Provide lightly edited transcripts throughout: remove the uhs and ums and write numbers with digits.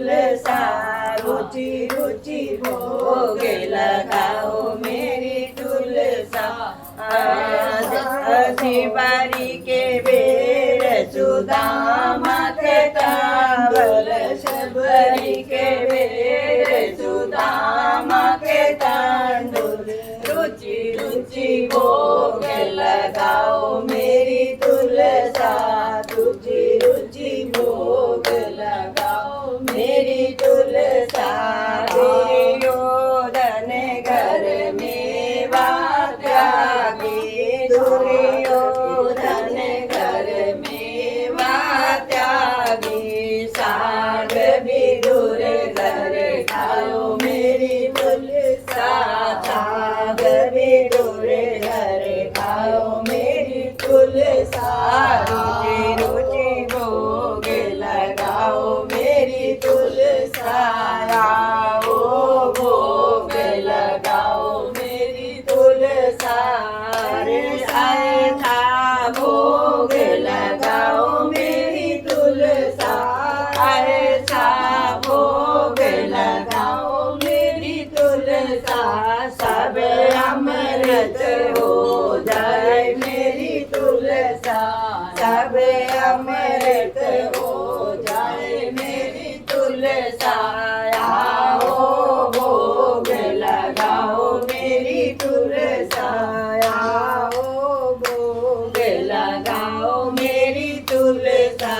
तुलसा रुचि रुचि भोग लगाओ मेरी तुलसा शिवारी के बेर सुदामा के तांबल शबरी के बेर सुदामा के तांडुल रुचि रुचि भोग लगाओ मेरी तुलसा रुचि रुचि भोग लगाओ मेरी तुलसा दुर्योधन घर में त्यागी दुर्योधन घर में त्यागी साग विदुर घर खाओ मेरी तुलसा साग विदुर घर खाओ मेरी तुलसा रुचि रुचि भोग लगाओ मेरी तुलसा आओ भोग लगाओ मेरी तुलसा ऐसा भोग लगाओ मेरी तुलसा ऐसा भोग लगाओ मेरी तुलसा सब अमृत हो जाए मेरी तुलसा सब अमृत हो जाए मेरी तुलसा आओ भोग लगाओ मेरी तुलसा आओ भोग लगाओ मेरी तुलसा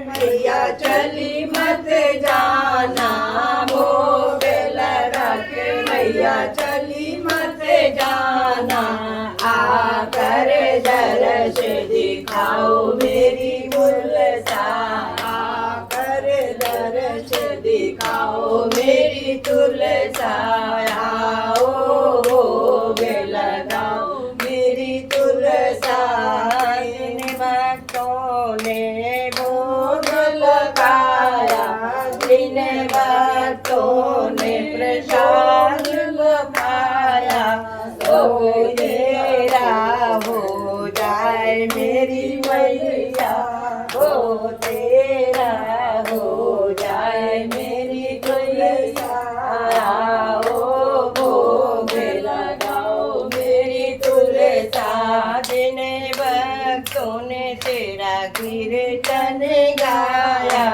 मैया चली मत जाना भोग लगा के मैया चली मत जाना आकर दर्श दिखाओ मेरी तुलसा आकर दर्श दिखाओ मेरी तुलसा आओ भोग लगाओ मेरी तुलसा इन भक्तों ने भोग लगाया जिन भक्तों ने प्रसाद लगाया तो तेरा हो जाए मेरी मैया हो तेरा हो जाए मेरी तुलसा आओ भोग लगाओ मेरी तुलसा जिन भक्तों ने तेरा कीर्तन गाया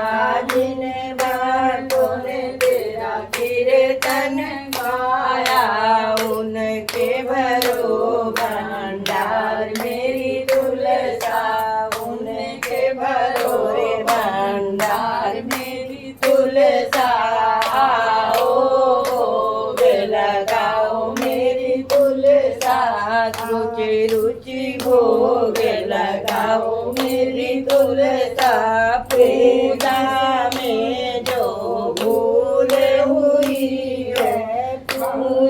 जिन भक्तों ने तेरा कीर्तन गाया उनके भरो भंडार मेरी तुलसा उनके भरो रे भंडार मेरी तुलसा आओ भोग लगाओ मेरी तुलसा रुचि रुचि भोग लगाओ मेरी तुलसा पूजा